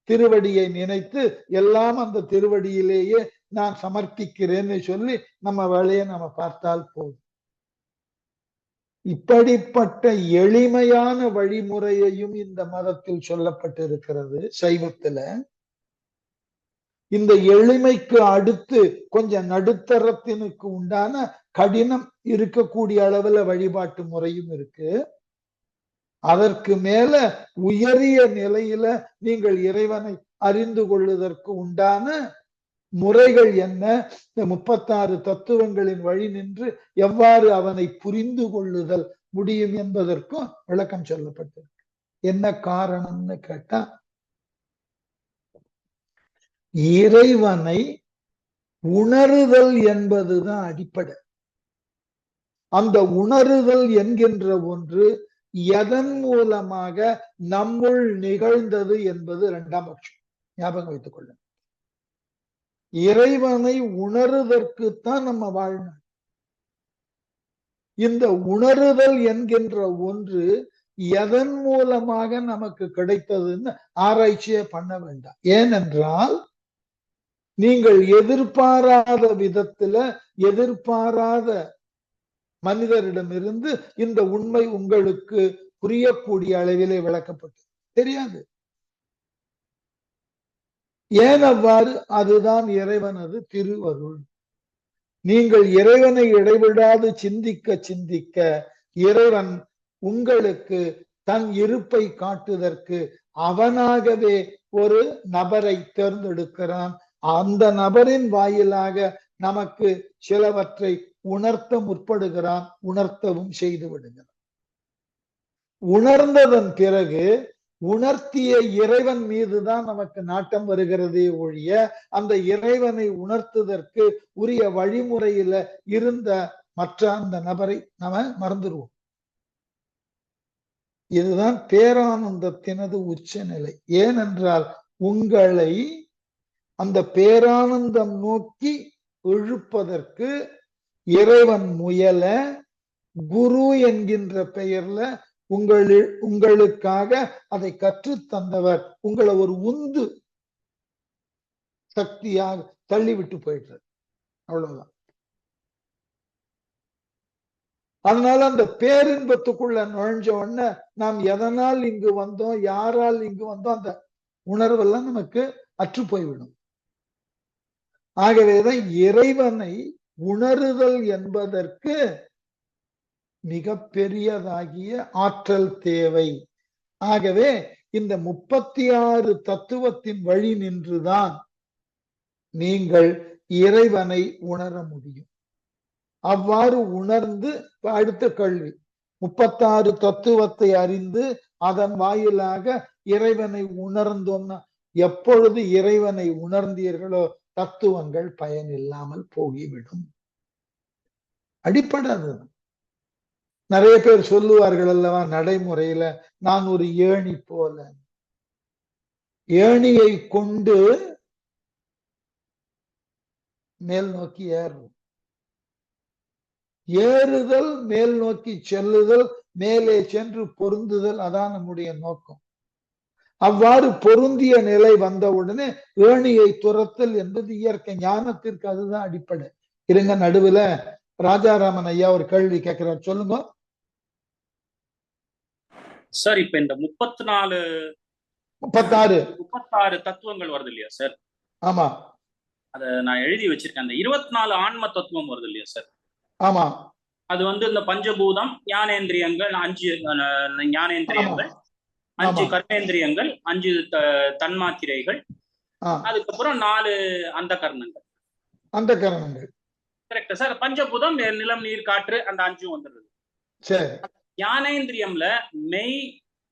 திருவடியை நினைத்து எல்லாம் அந்த திருவடியிலேயே நான் சமர்ப்பிக்கிறேன்னு சொல்லி நம்ம வேலையை நம்ம பார்த்தால் போதும். இப்படிப்பட்ட எளிமையான வழிமுறையையும் இந்த மதத்தில் சொல்லப்பட்டிருக்கிறது சைவத்துல. இந்த எளிமைக்கு அடுத்து கொஞ்சம் நடுத்தரத்தினுக்கு உண்டான கடினம் இருக்கக்கூடிய அளவுல வழிபாட்டு முறையும் இருக்கு. அதற்கு மேல உயரிய நிலையில நீங்கள் இறைவனை அறிந்து கொள்வதற்கு உண்டான முறைகள் என்ன, இந்த 36 தத்துவங்களின் வழி நின்று எவ்வாறு அவனை புரிந்து கொள்ளுதல் முடியும் என்பதற்கும் விளக்கம் சொல்லப்பட்டிருக்கு. என்ன காரணம்னு கேட்டா, இறைவனை உணருதல் என்பதுதான் அடிப்படை. அந்த உணருதல் என்கின்ற ஒன்று எதன் மூலமாக நம்முள் நிகழ்ந்தது என்பது 2ஆம் பட்சம். ஞாபகம் வைத்துக் கொள்ள. இறைவனை உணருவதற்குத்தான் நம்ம வாழணும். இந்த உணருதல் என்கின்ற ஒன்று எதன் மூலமாக நமக்கு கிடைத்ததுன்னு ஆராய்ச்சியே பண்ண வேண்டாம். ஏனென்றால் நீங்கள் எதிர்பாராத விதத்துல எதிர்பாராத மனிதரிடமிருந்து இந்த உண்மை உங்களுக்கு புரியக்கூடிய அளவிலே விளக்கப்பட்டது தெரியாது. ஏன் அவ்வாறு? அதுதான் இறைவனது திருவருள். நீங்கள் இறைவனை இடைவிடாது சிந்திக்க சிந்திக்க இறைவன் உங்களுக்கு தன் இருப்பை காட்டுவதற்கு அவனாகவே ஒரு நபரை தேர்ந்தெடுக்கிறான். அந்த நபரின் வாயிலாக நமக்கு சிலவற்றை உணர்த்த முற்படுகிறான், உணர்த்தவும் செய்து விடுகிறான். உணர்ந்ததன் பிறகு உணர்த்திய இறைவன் மீதுதான் நமக்கு நாட்டம் வருகிறதே ஒழிய அந்த இறைவனை உணர்த்துவதற்கு உரிய வழிமுறையில இருந்த மற்ற அந்த நபரை நாம மறந்துடுவோம். இதுதான் பேரானந்தத்தினது உச்சநிலை. ஏனென்றால் உங்களை அந்த பேரானந்தம் நோக்கி இழுப்பதற்கு இறைவன் முயல குரு என்கின்ற பெயர்ல உங்களுக்காக அதை கற்றுத் தந்தவர் உங்களை ஒரு உந்து சக்தியாக தள்ளிவிட்டு போயிடுறார். அவ்வளவுதான். அதனால அந்த பேரின்பத்துக்குள்ள நுழைஞ்ச உடனே நாம் எதனால் இங்கு வந்தோம், யாரால் இங்கு வந்தோம், அந்த உணர்வெல்லாம் நமக்கு அற்று போய்விடும். ஆகவேதான் இறைவனை உணருதல் என்பதற்கு மிக பெரியதாகிய ஆற்றல் தேவை. ஆகவே இந்த 36 தத்துவத்தின் வழி நின்றுதான் நீங்கள் இறைவனை உணர முடியும். அவ்வாறு உணர்ந்து அடுத்த கேள்வி, 36 தத்துவத்தை அறிந்து அதன் வாயிலாக இறைவனை உணர்ந்தோம்னா, எப்பொழுது இறைவனை உணர்ந்தீர்களோ தத்துவங்கள் பயனில்லாமல் போகிவிடும். அடிப்படை அது. நிறைய பேர் சொல்லுவார்கள் அல்லவா நடைமுறையில, நான் ஒரு ஏணி போல. ஏணியை கொண்டு மேல் நோக்கி ஏறும். ஏறுதல் மேல் நோக்கி செல்லுதல், மேலே சென்று பொருந்துதல், அதான் நம்முடைய நோக்கம். அவ்வாறு பொருந்திய நிலை வந்தவுடனே ஏணியை துரத்தல் என்பது இயற்கை. ஞானத்திற்கு அதுதான் அடிப்படை. இருங்க, நடுவுல ராஜாராமன் ஐயா ஒரு கேள்வி கேட்கிறார், சொல்லுங்க சார். இப்ப இந்த 36 தத்துவங்கள் வருது இல்லையா சார்? ஆமா, அத நான் எழுதி வச்சிருக்கேன். அந்த 24 ஆன்ம தத்துவம் வருது இல்லையா சார்? ஆமா. அது இந்த பஞ்சபூதம், ஞானேந்திரியங்கள் 5 ஞானேந்திரியங்கள், 5 கர்மேந்திரியங்கள், 5 தன்மாத்திரைகள், அதுக்கப்புறம் 4 அந்த கரணங்கள். கரெக்டா சார்? பஞ்சபூதம் நிலம், நீர், காற்று, அந்த 5 வந்துடுது. சரி. ஞானேந்திரியம்ல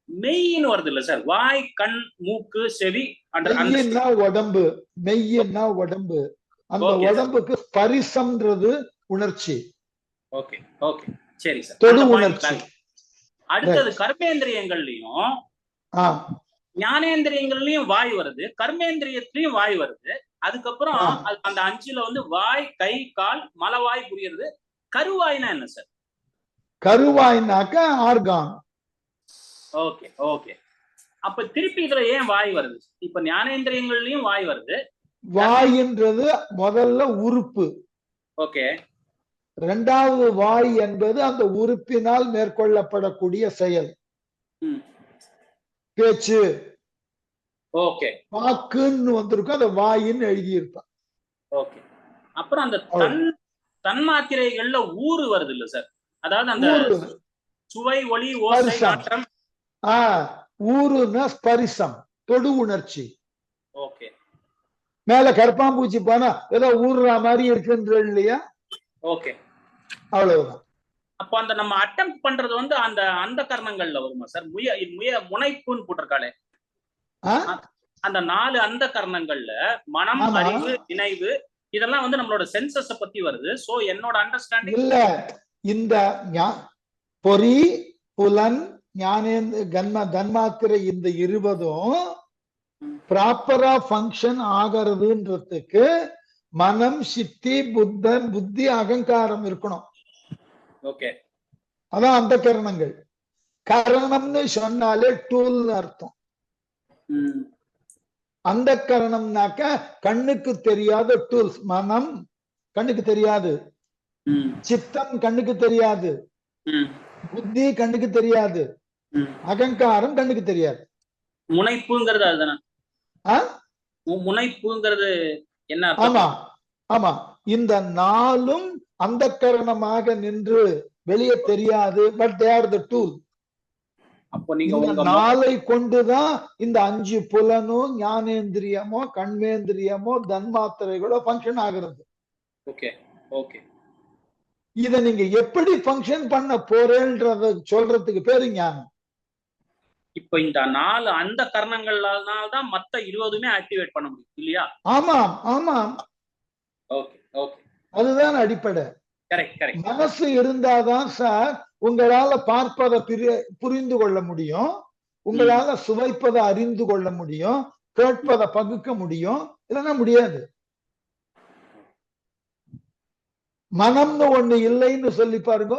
மெய்ன்னு வருது இல்ல சார்? வாய், கண், மூக்கு, செவி, உடம்பு. மெய்யன்னா உடம்பு. அந்த உடம்புக்கு ஸ்பரிசம்ன்றது உணர்ச்சி. ஓகே ஓகே, சரி சார். தொடு உணர்ச்சி. அடுத்தது கர்மேந்திரியங்கள்லயும் ஞானேந்திரியங்கள்லயும் வாய் வருது, கர்மேந்திரியத்திலயும் வாய் வருது. அதுக்கப்புறம் அந்த 5ல வாய், கை, கால், மலவாய் புரியுறது. கருவாய்னா என்ன சார்? கருவாய்னாக்க ஆர்கான். Okay okay. அப்ப திருப்பி இதுல ஏன் வாய் வருது? இப்ப ஞானேந்திரியங்கள்லயும் வாய் வருது. வாயின்றது முதல்ல உறுப்பு. ஓகே. இரண்டாவது வாய் என்பது அந்த உறுப்பினால் மேற்கொள்ளப்படக்கூடிய செயல், பேச்சு. ஓகே. வாக்குன்னு வந்திருக்கும், அந்த வாயின்னு எழுதியிருப்பான். ஓகே. அப்புறம் அந்த தன்மாத்திரைகள்ல ஊறு வருது இல்ல சார்? அதாவது அந்த சுவை, ஒளி, ஓசை, நாற்றம். ஊருன்னா ஸ்பரிசம், தொடு உணர்ச்சி. ஓகே. மேல கற்பாம்பூச்சி போனா ஏதோ ஊறுற மாதிரி இருக்குன்ற இல்லையா? ஓகே, அவ்வளவுதான். அப்ப அந்த நம்ம அட்டம் பண்றது அந்த அந்த கரணங்கள்ல வருமா சார்? முனைப்புன்னு போட்டிருக்காளே, அந்த 4 அந்த கரணங்கள்ல மனம், அறிவு, நினைவு, இதெல்லாம் நம்மளோட சென்சஸ் பத்தி வருது. சோ என்னோட அண்டர்ஸ்டாண்டிங் இல்ல, இந்த பொறி, புலன், ஞானேந்திர, தன்மாத்திரை, இந்த 20ம் ப்ராப்பரா ஃபங்க்ஷன் ஆகிறதுன்றதுக்கு மனம், சித்தி, புத்தி, அகங்காரம் இருக்கணும். ஓகே. அதான் அந்த கரணங்கள். கரணம்னு சொன்னாலே டூல்னு அர்த்தம். அந்த கரணம்னாக்க கண்ணுக்கு தெரியாத டூல்ஸ். மனம் கண்ணுக்கு தெரியாது, சித்தம் கண்ணுக்கு தெரியாது, புத்தி கண்ணுக்கு தெரியாது, அகங்காரம் கண்ணுக்கு தெரியாது. முனைப்புங்கிறது அதுதானே? முனைப்புங்கிறது என்ன? ஆமா ஆமா. இந்த நாளும் அந்த கரணமாக நின்று வெளியே தெரியாது. But they are the tool. அப்போ நீங்க இந்த நாளை கொண்டுதான் இந்த 5 புலனும் ஞானேந்திரியமோ கண்மேந்திரியமோ தன்மாத்திரைகளோ பங்கன் ஆகிறது. Okay okay. இத நீங்க எப்படி பங்கன் பண்ண போறேன்றத சொல்றதுக்கு பேரு ஞானம். இப்ப இந்த 4 அந்த கரணங்கள்னால்தான் மத்த 20மே ஆக்டிவேட் பண்ண முடியும் இல்லையா? ஆமாம் ஆமாம். Okay okay. அதுதான் அடிப்படை. Correct correct. மனசு இருந்தாதான் சார் உங்களால பார்ப்பதை புரிந்து கொள்ள முடியும், உங்களால சுவைப்பதை அறிந்து கொள்ள முடியும், கேட்பதை பகுக்க முடியும். இல்லைன்னா முடியாது. மனம்னு ஒண்ணு இல்லைன்னு சொல்லி பாருங்க.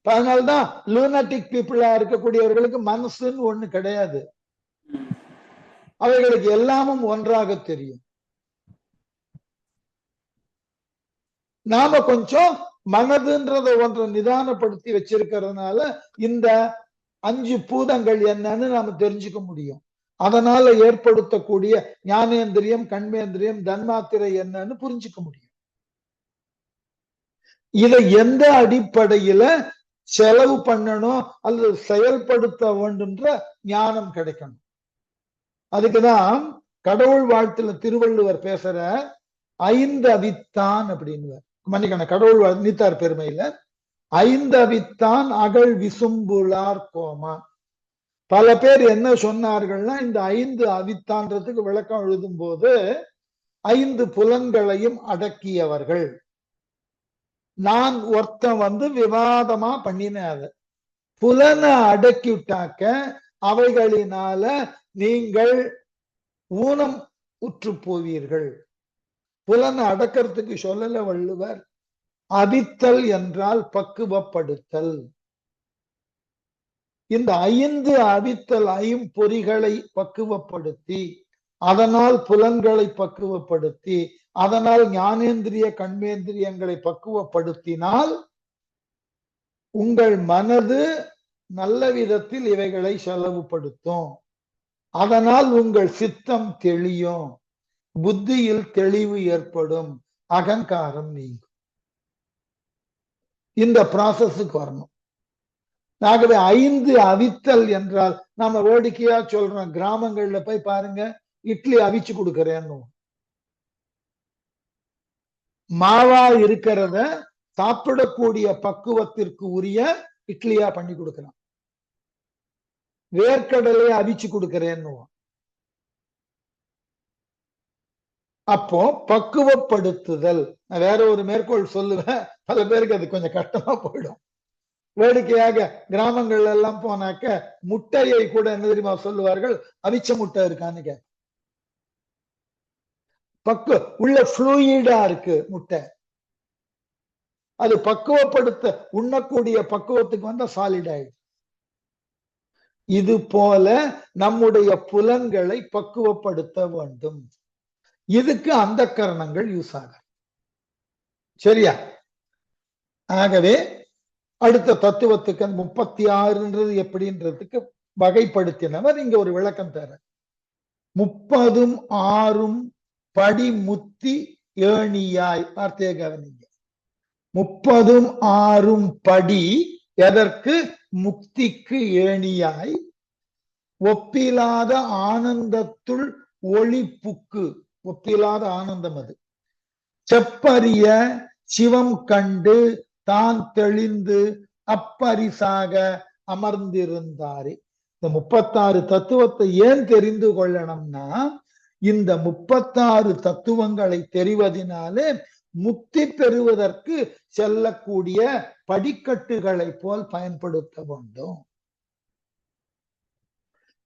அதனால்தான் லூனாட்டிக் பீப்புளா இருக்கக்கூடியவர்களுக்கு மனசுன்னு ஒண்ணு கிடையாது. அவைகளுக்கு எல்லாமும் ஒன்றாக தெரியும். நாம கொஞ்சம் மனதுன்றத ஒன்றை நிதானப்படுத்தி வச்சிருக்கிறதுனால இந்த 5 பூதங்கள் என்னன்னு நாம தெரிஞ்சுக்க முடியும். அதனால ஏற்படுத்தக்கூடிய ஞானேந்திரியம் கண்மேந்திரியம் தன்மாத்திரை என்னன்னு புரிஞ்சுக்க முடியும். இதை எந்த அடிப்படையில செலவு பண்ணணும் அல்லது செயல்படுத்த வேண்டும்ன்ற ஞானம் கிடைக்கணும். அதுக்குதான் கடவுள் வாழ்த்துல திருவள்ளுவர் பேசுற 5 அவித்தான் அப்படின்னு மன்னிக்கணும், கடவுள் நீத்தார் பெருமையில 5 அவித்தான் அகழ் விசும்புளார் கோமான். பல பேர் என்ன சொன்னார்கள்னா, இந்த 5 அவித்தான்றதுக்கு விளக்கம் எழுதும் போது 5 புலன்களையும் அடக்கியவர்கள். நான் ஒருத்தன் விவாதமா பண்ணினேன். அத புலனை அடக்கிவிட்டாக்க அவைகளினால நீங்கள் ஊனம் உற்று போவீர்கள். புலனை அடக்கிறதுக்கு சொல்லல வள்ளுவர். அவித்தல் என்றால் பக்குவப்படுத்தல். இந்த 5 அவித்தல் 5 பொறிகளை பக்குவப்படுத்தி, அதனால் புலன்களை பக்குவப்படுத்தி, அதனால் ஞானேந்திரிய கண்மேந்திரியங்களை பக்குவப்படுத்தினால் உங்கள் மனது நல்ல விதத்தில் இவைகளை செலவுபடுத்தும். அதனால் உங்கள் சித்தம் தெளியும், புத்தியில் தெளிவு ஏற்படும், அகங்காரம் நீங்கும். இந்த ப்ராசஸுக்கு வரணும். ஆகவே 5 அவித்தல் என்றால் நாம வேடிக்கையா சொல்றோம், கிராமங்கள்ல போய் பாருங்க, இட்லி அவிச்சு கொடுக்கறேன்னு. மாவா இருக்கிறத சாப்பிடக்கூடிய பக்குவத்திற்கு உரிய இட்லியா பண்ணி கொடுக்கலாம். வேர்க்கடலையை அவிச்சு கொடுக்கறேன்னு. அப்போ பக்குவப்படுத்துதல். வேற ஒரு மேற்கோள் சொல்லுவேன், பல பேருக்கு அது கொஞ்சம் கஷ்டமா போயிடும். வேடிக்கையாக கிராமங்கள்ல எல்லாம் போனாக்க முட்டையை கூட என்ன தெரியுமா சொல்லுவார்கள், அவிச்ச முட்டை இருக்கான்னு. உள்ள ஃப்ளூயிடா இருக்கு முட்டை, அது பக்குவப்படுத்த உண்ணக்கூடிய பக்குவத்துக்கு வந்தா சாலிட் ஆயிடுச்சு. இது போல நம்முடைய புலன்களை பக்குவப்படுத்த வேண்டும். இதுக்கு அந்த கரணங்கள் யூஸ் ஆகும். சரியா? ஆகவே அடுத்த தத்துவத்துக்கு 36ன்றது எப்படின்றதுக்கு வகைப்படுத்தினவர் இங்க ஒரு விளக்கம் தர. 30ம் 6ம் படி முத்தி ஏணியாய். வார்த்தையை கவனிங்க. 30ம் 6ம் படி எதற்கு? முக்திக்கு ஏணியாய். ஒப்பிலாத ஆனந்தத்துள் ஒளிப்புக்கு. ஒப்பிலாத ஆனந்தம் அது. செப்பரிய சிவம் கண்டு தான் தெளிந்து அப்பரிசாக அமர்ந்திருந்தாரே. இந்த 36 தத்துவத்தை ஏன் தெரிந்து கொள்ளணும்னா, இந்த 36 தத்துவங்களை தெரிவதனாலே முக்தி பெறுவதற்கு செல்லக்கூடிய படிக்கட்டுகளை போல் பயன்படுத்த வேண்டும்.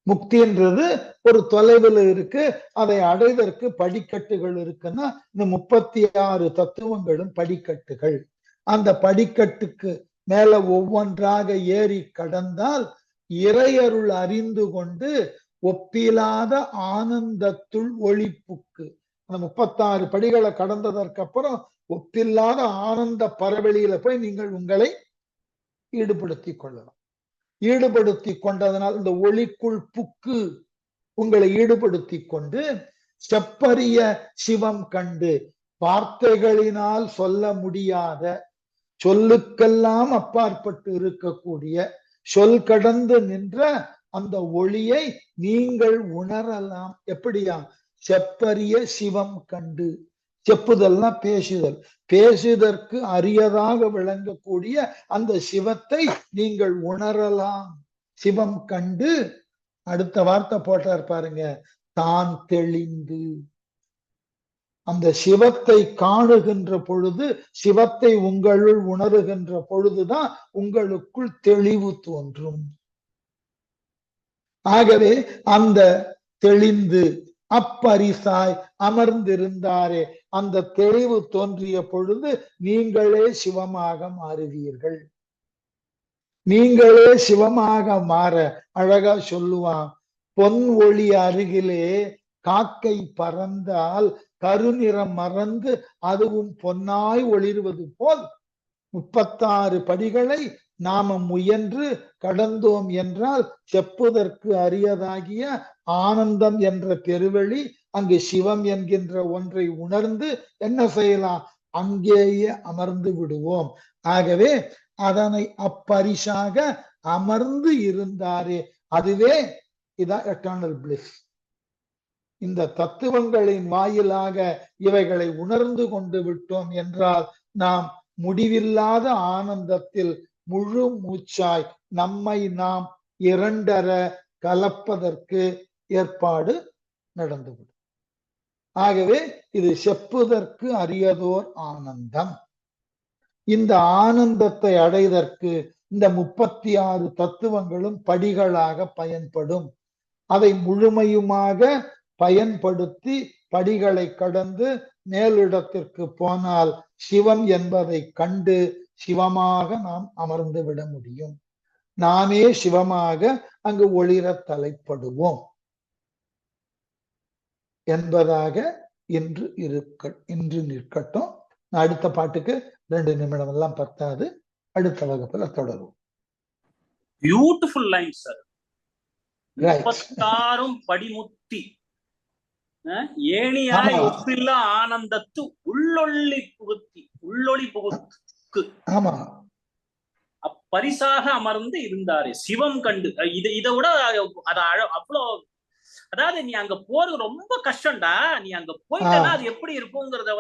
முக்தின்றது ஒரு தொலைவில் இருக்கு, அதை அடைவதற்கு படிக்கட்டுகள் இருக்குன்னா இந்த 36 தத்துவங்களும் படிக்கட்டுகள். அந்த படிக்கட்டுக்கு மேல ஒவ்வொன்றாக ஏறி கடந்தால் இறையருள் அறிந்து கொண்டு ஒப்பிலாத ஆனந்தத்துள் ஒளிப்புக்கு. அந்த 36 படிகளை கடந்ததற்கு அப்புறம் ஒப்பில்லாத ஆனந்த பரவெளியில போய் நீங்கள் உங்களை ஈடுபடுத்தி கொள்ளலாம். ஈடுபடுத்தி கொண்டதனால் இந்த ஒளிக்குள் புக்கு உங்களை ஈடுபடுத்தி கொண்டு செப்பரிய சிவம் கண்டு வார்த்தைகளினால் சொல்ல முடியாத, சொல்லுக்கெல்லாம் அப்பாற்பட்டு இருக்கக்கூடிய, சொல் கடந்து நின்ற அந்த ஒளியை நீங்கள் உணரலாம். எப்படியா? செப்பரிய சிவம் கண்டு. செப்புதல்னா பேசுதல். பேசுதற்கு அரியதாக விளங்கக்கூடிய அந்த சிவத்தை நீங்கள் உணரலாம். சிவம் கண்டு அடுத்த வார்த்தை போட்டார் பாருங்க, தான் தெளிந்து. அந்த சிவத்தை காணுகின்ற பொழுது, சிவத்தை உங்களுள் உணருகின்ற பொழுதுதான் உங்களுக்குள் தெளிவு தோன்றும். ஆகவே அந்த தெளிந்து அப்பரிசாய் அமர்ந்திருந்தாரே, அந்த தெளிவு தோன்றிய பொழுது நீங்களே சிவமாக மாறுவீர்கள். நீங்களே சிவமாக மாற அழகா சொல்லுவான், பொன் ஒளி அருகிலே காக்கை பறந்தால் கருநிறம் மறந்து அதுவும் பொன்னாய் ஒளிர்வது போல் 36 படிகளை நாம முயன்று கடந்தோம் என்றால் செப்புதற்கு அரியதாகிய ஆனந்தம் என்ற பெருவெளி, அங்கு சிவம் என்கின்ற ஒன்றை உணர்ந்து என்ன செய்யலாம்? அங்கேயே அமர்ந்து விடுவோம். ஆகவே அதனை அப்பரிசாக அமர்ந்து இருந்தாரே, அதுவே இதான் எட்டர்னல் பிளிஸ். இந்த தத்துவங்களின் வாயிலாக இவைகளை உணர்ந்து கொண்டு விட்டோம் என்றால் நாம் முடிவில்லாத ஆனந்தத்தில் முழு மூச்சாய் நம்மை நாம் இரண்டர கலப்பதற்கு ஏற்பாடு நடந்துவிடும். ஆகவே இது செப்புதற்கு அரியதோர் ஆனந்தம். இந்த ஆனந்தத்தை அடைவதற்கு இந்த 36 தத்துவங்களும் படிகளாக பயன்படும். அதை முழுமையுமாக பயன்படுத்தி படிகளை கடந்து மேலிடத்திற்கு போனால் சிவம் என்பதை கண்டு சிவமாக நாம் அமர்ந்து விட முடியும். நாமே சிவமாக அங்கு ஒளிர தலைப்படுவோம் என்பதாக இன்று நிற்கட்டும். அடுத்த பாட்டுக்கு 2 நிமிடம் எல்லாம் பத்தாது. அடுத்த வகுப்புல தொடரும். Beautiful line sir. 36 படிமுத்தி ஏணியாய் ஒப்பில்லா ஆனந்தத்து உள்ளொளி புகுத்து அப்பரிசாக அமர்ந்து இருந்தாரு சிவம் கண்டு. இதை விட அவ்வளோ, அதாவது நீ அங்க போறது ரொம்ப கஷ்டம்டா. நீ அங்க போயிட்டா அது எப்படி இருக்குங்கிறத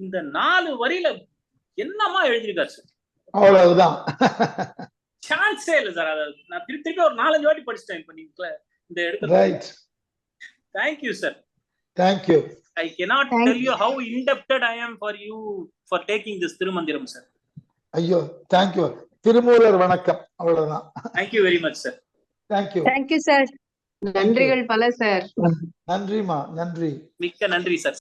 இந்த 4 வரியில என்னமா எழுதியிருக்காரு சார். அவ்வளவுதான், சான்ஸே இல்லை சார். அதை நான் திருப்பி ஒரு 4-5 வாட்டி படிச்சிட்டேன் இப்ப நீங்க இந்த இடத்துல. Thank you, sir. Thank you. I cannot tell you how indebted I am for you for taking this Thirumandiram, sir. ஐயோ, thank you. திருமூலர் வணக்கம். அவ்வளவுதான். Thank you very much, sir. Thank you. Thank you, sir. நன்றிகள் பல sir. நன்றிமா, நன்றி. மிக்க நன்றி sir.